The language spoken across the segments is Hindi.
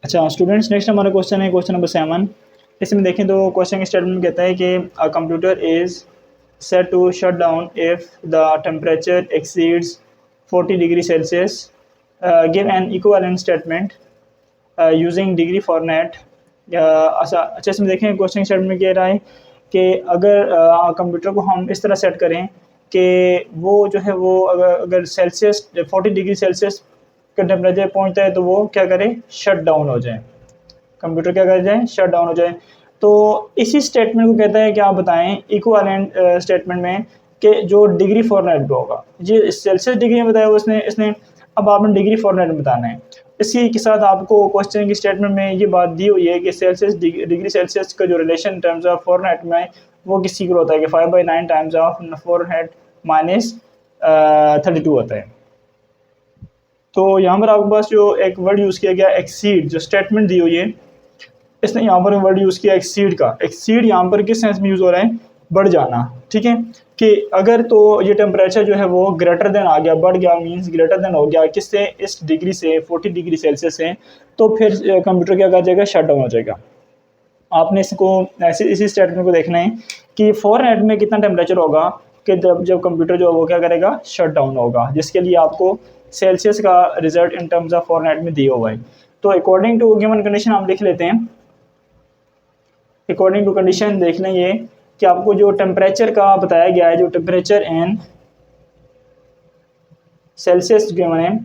अच्छा स्टूडेंट्स, नेक्स्ट हमारा क्वेश्चन है क्वेश्चन नंबर 7। इसमें देखें तो क्वेश्चन स्टेटमेंट कहता है कि a computer is set to shut down if the temperature exceeds 40 degree Celsius. Give an equivalent statement using degree format. अच्छा इसमें देखें क्वेश्चन स्टेटमेंट में कह रहा है कि अगर कंप्यूटर को हम इस तरह सेट करें कि वो जो है वो अगर अगर सेल्सियस 40 डिग्री सेल्सियस का टेम्परेचर पहुंचता है तो वो क्या करे, शट डाउन हो जाए। कंप्यूटर क्या कर जाए, शट डाउन हो जाए। तो इसी स्टेटमेंट को कहता है कि आप बताएं इक्विवेलेंट स्टेटमेंट में कि जो डिग्री फॉर्मेट पे होगा। ये सेल्सियस डिग्री में बताया हुआ इसने इसने अब आपने डिग्री फॉर्मेट में बताना है। इसी के साथ आपको क्वेश्चन की स्टेटमेंट में ये बात दी हुई है कि सेल्सियस डिग्री सेल्सियस का जो रिलेशन टर्म्स ऑफ फॉर्मेट में वो किसी को होता है कि 5/9 टाइम्स ऑफ फॉर्मेट माइनस 32 होता है। तो यहाँ पर आपके पास जो एक वर्ड यूज़ किया गया एक्सीड, जो स्टेटमेंट दी हुई है इसने यहाँ पर वर्ड यूज़ किया एक्सीड का। एक्सीड यहाँ पर किस सेंस में यूज़ हो रहा है, बढ़ जाना। ठीक है कि अगर तो ये टेम्परेचर जो है वो ग्रेटर देन आ गया, बढ़ गया मींस ग्रेटर देन हो गया किससे, इस डिग्री से 40 डिग्री सेल्सियस से, तो फिर कंप्यूटर क्या कर जाएगा, शट डाउन हो जाएगा। आपने इसको ऐसे इसी स्टेटमेंट को देखना है कि फॉरनेट में कितना टेम्परेचर होगा कि जब जब कंप्यूटर जो है वो क्या करेगा, शट डाउन होगा, जिसके लिए आपको सेल्सियस का रिजल्ट इन टर्म्स ऑफ फॉरनेट में दिया हुआ है। तो अकॉर्डिंग टू गिवन कंडीशन हम लिख लेते हैं। अकॉर्डिंग टू कंडीशन देख लें ये कि आपको जो टेम्परेचर का बताया गया है, जो टेम्परेचर इन सेल्सियस गिवन है,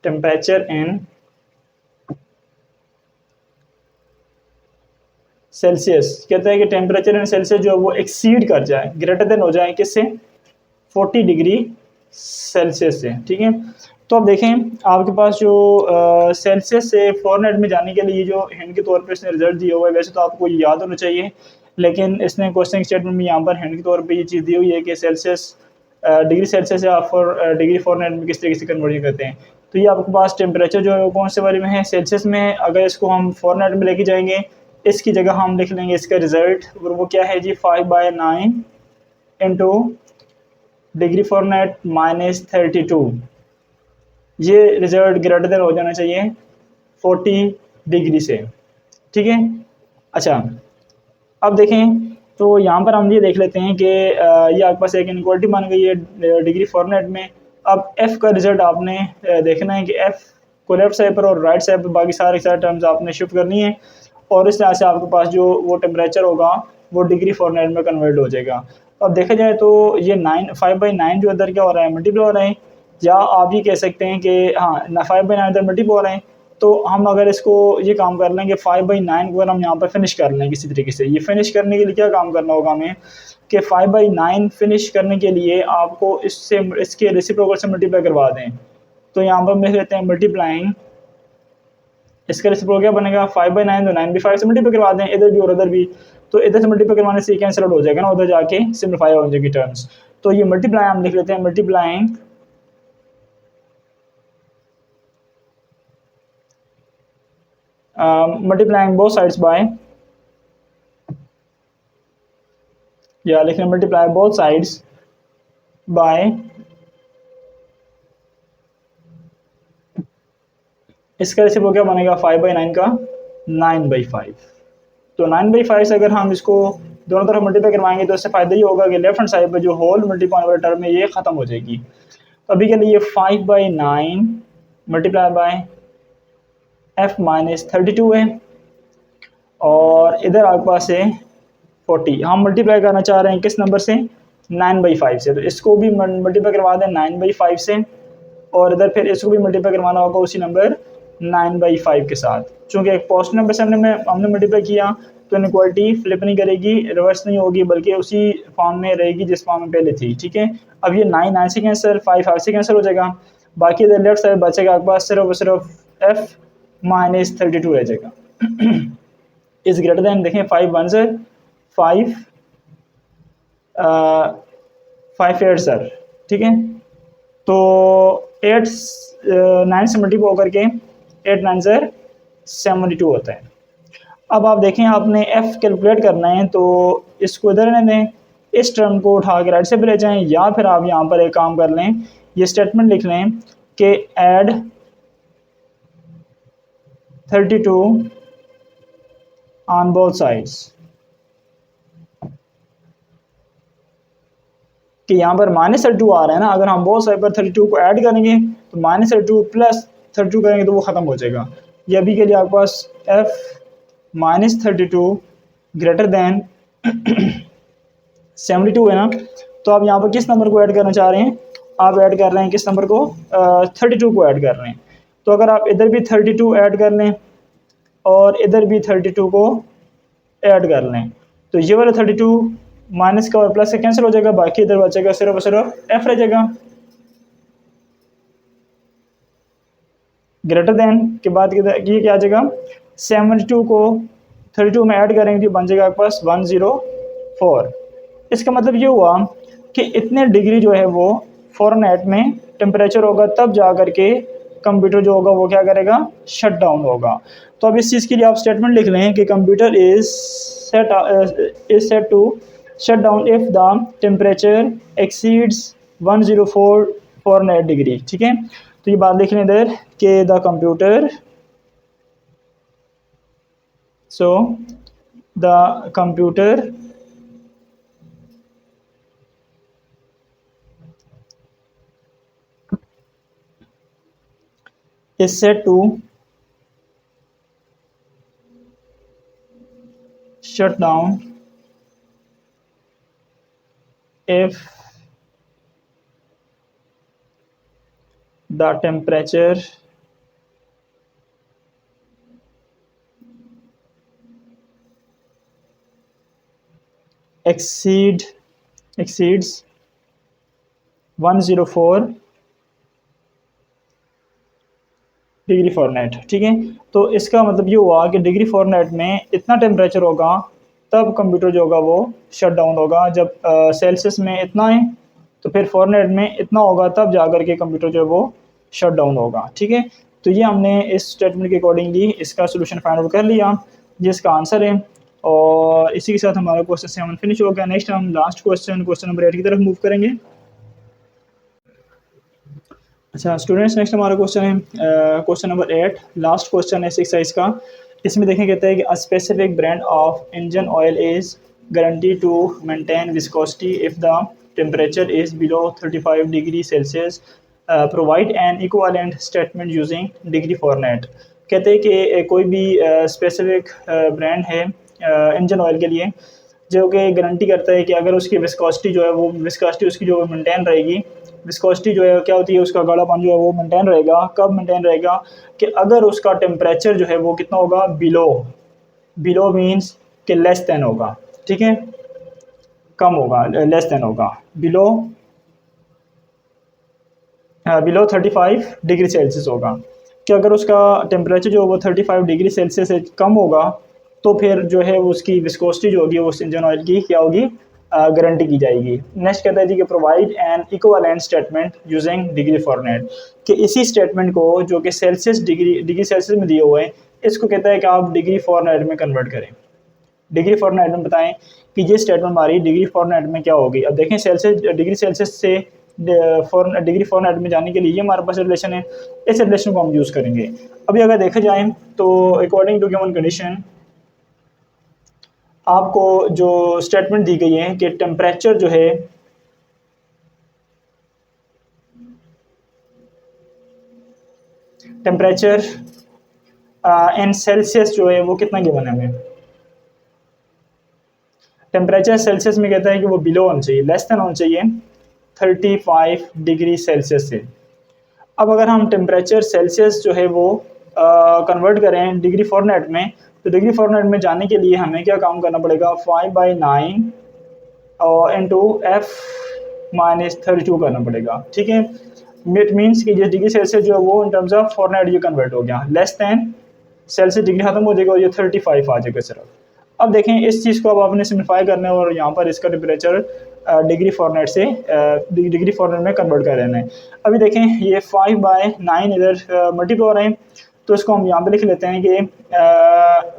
टेम्परेचर इन सेल्सियस कहता है कि टेम्परेचर इन सेल्सियस जो है वो एक्सीड कर जाए, ग्रेटर देन हो जाए किससे, 40 डिग्री सेल्सियस से। ठीक है तो अब देखें आपके पास जो सेल्सियस से फॉरनेट में जाने के लिए जो हिंट के तौर पे इसने रिजल्ट दिया हुआ है, वैसे तो आपको ये याद होना चाहिए, लेकिन इसने क्वेश्चन स्टेटमेंट में यहाँ पर हिंट के तौर पे ये चीज़ दी हुई है कि सेल्सियस डिग्री सेल्सियस से आप डिग्री फॉरनेट में किस तरीके से कन्वर्जन करते हैं। तो ये आपके पास टेम्परेचर जो है वो कौन से बारे में है, सेल्सियस में है। अगर इसको हम फॉरनेट में लेके जाएंगे, इसकी जगह हम लिख लेंगे इसका रिजल्ट, और वो क्या है जी, 5/9 इंटू डिग्री फॉरनेट माइनस 32। ये रिजल्ट ग्रेटर देन हो जाना चाहिए 40 डिग्री से। ठीक है अच्छा अब देखें तो यहाँ पर हम ये देख लेते हैं कि ये आपके पास एक इनक्वालिटी बन गई है डिग्री फॉरनेट में। अब एफ़ का रिजल्ट आपने देखना है कि एफ़ को लेफ्ट साइड पर और राइट साइड पर बाकी सारे टर्म्स आपने शिफ्ट करनी है, और इस तरह से आपके पास जो वो टेम्परेचर होगा वो डिग्री फॉरनेट में कन्वर्ट हो जाएगा। तो अब देखा जाए तो ये 5/9 जो इधर क्या हो रहा है, मल्टीप्लाई हो रहे हैं, या आप ये कह सकते हैं कि हाँ ना 5/9 इधर मल्टीप्लाई हो रहे हैं। तो हम अगर इसको ये काम कर लेंगे 5/9 को अगर हम यहाँ पर फिनिश कर लें किसी तरीके से, ये फिनिश करने के लिए क्या काम करना होगा हमें कि 5/9 फिनिश करने के लिए आपको इससे इसके रेसिप्रोकल से मल्टीप्लाई करवा दें। तो यहाँ पर हम लिख लेते हैं मल्टीप्लाइंग, इसका रेसिप्रोकल क्या बनेगा, 5/9 तो 9 भी 5 से मल्टीप्लाई करवा दें इधर भी और उधर भी। तो इधर से मल्टीप्लाई करवाने से ये कैंसिल आउट हो जाएगा ना, उधर जाके सिम्प्लीफाई हो जाएगी टर्म्स। तो ये मल्टीप्लाई हम लिख लेते हैं multiplying multiplying both sides by, या लिख लें मल्टीप्लाई बोथ साइड्स बाय, इसका रेसिप्रोकल क्या बनेगा 5/9 का 9/5। तो 9/5 से अगर हम इसको दोनों तरफ मल्टीप्लाई करवाएंगे तो इससे फ़ायदा ये होगा कि लेफ्ट हैंड साइड पर जो होल मल्टीप्लाई वाला टर्म है ये ख़त्म हो जाएगी। तो अभी के लिए 5/9 मल्टीप्लाई बाय एफ माइनस 32 है, और इधर आपके पास है 40। हम मल्टीप्लाई करना चाह रहे हैं किस नंबर से, 9/5 से, तो इसको भी मल्टीप्लाई करवा दें 9/5 से, और इधर फिर इसको भी मल्टीप्लाई करवाना होगा उसी नंबर 9/5 के साथ। चूँकि एक पॉजिटिव नंबर से हमने मल्टीप्लाई किया तो इनक्वालिटी फ्लिप नहीं करेगी, रिवर्स नहीं होगी, बल्कि उसी फॉर्म में रहेगी जिस फॉर्म में पहले थी। ठीक है अब ये 9 से कैंसिल, 5 से कैंसिल हो जाएगा, बाकी इधर लेफ्ट साइड बचेगा आपके पास सिर्फ और सिर्फ एफ माइनस 32 रह जाएगा। इज ग्रेटर देन, देखें 5 1 से 5 5 8 सर। ठीक है तो 8 9 से मल्टीप्लाई होकर के 8 9 सर 72 होता है। अब आप देखें आपने एफ़ कैलकुलेट करना है तो इसको इधर रहने दें, इस टर्म को उठा के राइट से ले जाएं, या फिर आप यहाँ पर एक काम कर लें, ये स्टेटमेंट लिख लें कि ऐड 32 ऑन बोथ साइड्स, कि यहाँ पर -32 आ रहा है ना, अगर हम बोथ साइड पर 32 को ऐड करेंगे तो -32 प्लस 32 करेंगे तो वो ख़त्म हो जाएगा। ये अभी के लिए आपके पास f -32 ग्रेटर दैन 72 है ना, तो आप यहाँ पर किस नंबर को ऐड करना चाह रहे हैं, आप ऐड कर रहे हैं किस नंबर को, 32 को ऐड कर रहे हैं। तो अगर आप इधर भी 32 ऐड कर लें और इधर भी 32 को ऐड कर लें, तो ये वाला 32 माइनस का और प्लस से कैंसिल हो जाएगा, बाकी इधर बचेगा सिर्फ और सिर्फ एफ रह जाएगा। ग्रेटर देन के बाद ये क्या आ जाएगा, 72 को 32 में ऐड करेंगे तो बन जाएगा आपके पास 104। इसका मतलब ये हुआ कि इतने डिग्री जो है वो फ़ॉरेनहाइट में टेम्परेचर होगा, तब जा कर के कंप्यूटर जो होगा वो क्या करेगा, शट डाउन होगा। तो अब इस चीज़ के लिए आप स्टेटमेंट लिख लें कि computer is set to shut down if the temperature exceeds 104 Fahrenheit degree. ठीक है, तो ये बात लिख लें इधर कि the computer, so the computer is set to shut down if the temperature exceeds 104 degree Fahrenheit. ठीक है, तो इसका मतलब ये हुआ कि डिग्री फ़ॉरेनहाइट में इतना टेम्परेचर होगा तब कंप्यूटर जो होगा वो शट डाउन होगा। जब सेल्सियस में इतना है तो फिर फ़ॉरेनहाइट में इतना होगा तब जाकर के कंप्यूटर जो है वो शट डाउन होगा। ठीक है, तो ये हमने इस स्टेटमेंट के अकॉर्डिंगली इसका सोल्यूशन फाइंड आउट कर लिया, ये इसका आंसर है। और इसी के साथ हमारा क्वेश्चन 7 फिनिश हो गया। नेक्स्ट हम लास्ट क्वेश्चन नंबर 8 की तरफ मूव करेंगे। अच्छा स्टूडेंट्स, नेक्स्ट हमारा क्वेश्चन है क्वेश्चन नंबर 8, लास्ट क्वेश्चन है 6 साइज का। इसमें देखें कहता है कि a specific brand of engine oil is guarantee to maintain viscosity if the temperature is below 35 degree Celsius, provide an equivalent statement using degree Fahrenheit. कहते हैं कि कोई भी स्पेसिफिक ब्रांड है इंजन ऑयल के लिए जो कि गारंटी करता है कि अगर उसकी विस्कोसिटी जो है वो उसकी जो मेंटेन रहेगी, विस्कोसिटी जो है क्या होती है, उसका गाढ़ापन जो है वो मेंटेन रहेगा। कब मेंटेन रहेगा, कि अगर उसका टेम्परेचर जो है वो कितना होगा, बिलो मीन्स कि लेस देन होगा। ठीक है, कम होगा, लेस देन होगा, बिलो 35 डिग्री सेल्सियस होगा। कि अगर उसका टेम्परेचर जो है वो 35 डिग्री सेल्सियस से कम होगा तो फिर जो है उसकी विस्कोसिटी जो होगी उस इंजन ऑयल की क्या होगी, गारंटी की जाएगी। नेक्स्ट कहता है जी कि provide an equivalent statement using degree Fahrenheit, कि इसी स्टेटमेंट को जो कि डिग्री सेल्सियस में दिए हुए हैं, इसको कहता है कि आप डिग्री फ़ॉरेनहाइट में कन्वर्ट करें। डिग्री फ़ॉरेनहाइट में बताएं कि ये स्टेटमेंट हमारी डिग्री फ़ॉरेनहाइट में क्या होगी। अब देखें डिग्री सेल्सियस से डिग्री फ़ॉरेनहाइट में जाने के लिए ये हमारे पास रिलेशन है, इस रिलेशन को हम यूज़ करेंगे। अभी अगर देखा जाए तो अकॉर्डिंग टू गिवन कंडीशन आपको जो स्टेटमेंट दी गई है कि टेम्परेचर जो है टेम्परेचर इन सेल्सियस जो है वो कितना गिवन है हमें। टेम्परेचर सेल्सियस में कहता है कि वो बिलो होना चाहिए, लेस देन होना चाहिए 35 डिग्री सेल्सियस से। अब अगर हम टेम्परेचर सेल्सियस जो है वो कन्वर्ट करें डिग्री फ़ॉरेनहाइट में, तो डिग्री फ़ॉरेनहाइट में जाने के लिए हमें क्या काम करना पड़ेगा, 5/9 इंटू एफ -32 करना पड़ेगा। ठीक है, इट मीन्स कि ये डिग्री सेल्सियस जो है वो इन टर्म्स ऑफ फ़ॉरेनहाइट ये कन्वर्ट हो गया, लेस दैन सेल्सियस डिग्री खत्म हो जाएगा और ये 35 आ जाएगा सिर्फ। अब देखें इस चीज़ को अब आपने सिम्प्लीफाई करना है और यहाँ पर इसका टेम्परेचर डिग्री फ़ॉरेनहाइट से डिग्री फ़ॉरेनहाइट में कन्वर्ट कर लेना है। अभी देखें ये 5/9 इधर मल्टीप्लाई हो रहे हैं, तो इसको हम यहाँ पे लिख लेते हैं कि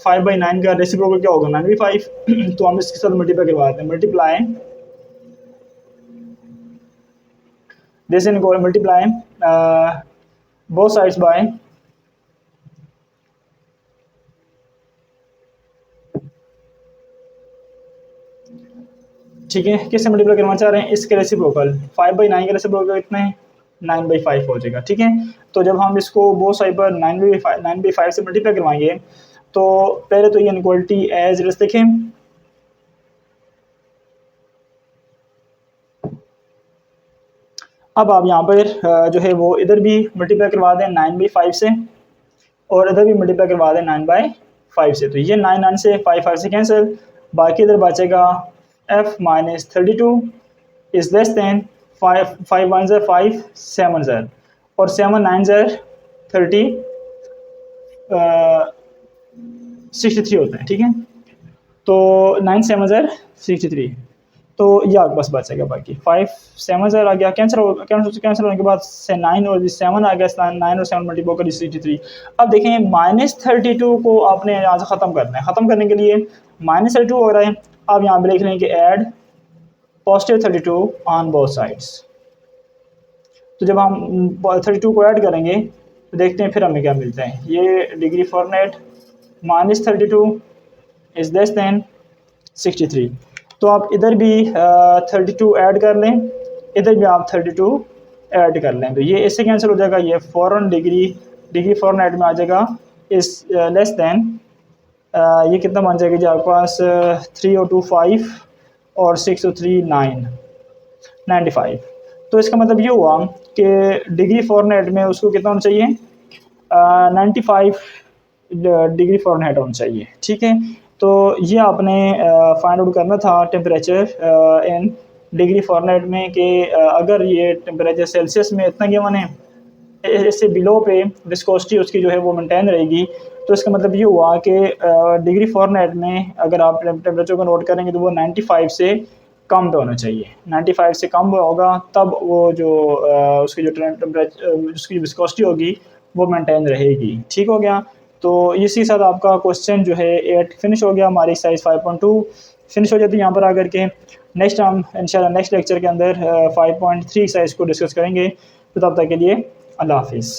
5/9 का रेसिप्रोकल क्या होगा, 95। तो हम इसके साथ मल्टीप्लाई करवा देते हैं, multiply this in multiply both sides by ठीक है, किससे मल्टीप्लाई करना चाह रहे हैं, इसके रेसिप्रोकल 5/9 का रेसिप्रोकल कितना है 9/5 हो जाएगा। ठीक है, तो जब हम इसको बोथ साइड पर 9/5 से मल्टीप्लाई करवाएंगे तो पहले तो ये इनक्वालिटी एज इट इज देखें, अब आप यहाँ पर जो है वो इधर भी मल्टीप्लाई करवा दें 9/5 से और इधर भी मल्टीप्लाई करवा दें 9/5 से, तो ये 9 से 5 से कैंसिल, बाकी इधर बचेगा f minus 32 is less than 5 1 ज़र 5 7 ज़र और 7 9 ज़र 30 63 होते हैं। ठीक है, तो 9 7 ज़र 63, तो ये आपके पास बचेगा, बाकी 5 7 ज़र आ गया, कैंसिल होने के बाद से 9 और 7 आ गया, 9 और 7 मल्टीप्लाई कर 63। अब देखें -32 को आपने यहाँ से ख़त्म करना है, ख़त्म करने के लिए -32 हो रहा है, आप यहाँ पे लिख लें कि add positive 32 on both sides. तो जब हम 32 को ऐड करेंगे तो देखते हैं फिर हमें क्या मिलता है, ये डिग्री फॉरनेट -32 इज़ लेस दैन 63, तो आप इधर भी 32 ऐड कर लें, इधर भी आप 32 ऐड कर लें, तो ये इससे कैंसिल हो जाएगा, ये फ़ौरन डिग्री फॉरनेट में आ जाएगा इस लेस दैन ये कितना बन जाएगा जी आपके पास 3 और 2 5 और 6 और 3 9 95। तो इसका मतलब ये हुआ कि डिग्री फॉरनेट में उसको कितना होना चाहिए 95 डिग्री फॉरनेट होना चाहिए। ठीक है, तो ये आपने फाइंड आउट करना था टेम्परेचर इन डिग्री फॉरनेट में कि अगर ये टेम्परेचर सेल्सियस में इतना गिवन है, इससे बिलो पे विस्कोसिटी उसकी जो है वो मेंटेन रहेगी, तो इसका मतलब ये हुआ कि डिग्री फॉरनेट में अगर आप टेम्परेचर को नोट करेंगे तो वो 95 से कम पे होना चाहिए, 95 से कम होगा तब वो जो उसकी जो टेम्परेचर उसकी विस्कोसिटी होगी वो मेंटेन रहेगी। ठीक हो गया, तो इसी के साथ आपका क्वेश्चन जो है 8 फिनिश हो गया, हमारी एक्सरसाइज 5.2 फिनिश हो जाती है यहाँ पर आकर के। नेक्स्ट हम इंशाल्लाह नेक्स्ट लेक्चर के अंदर 5.3 एक्सरसाइज को डिस्कस करेंगे, तो तब तक के लिए अल्लाह हाफिज़।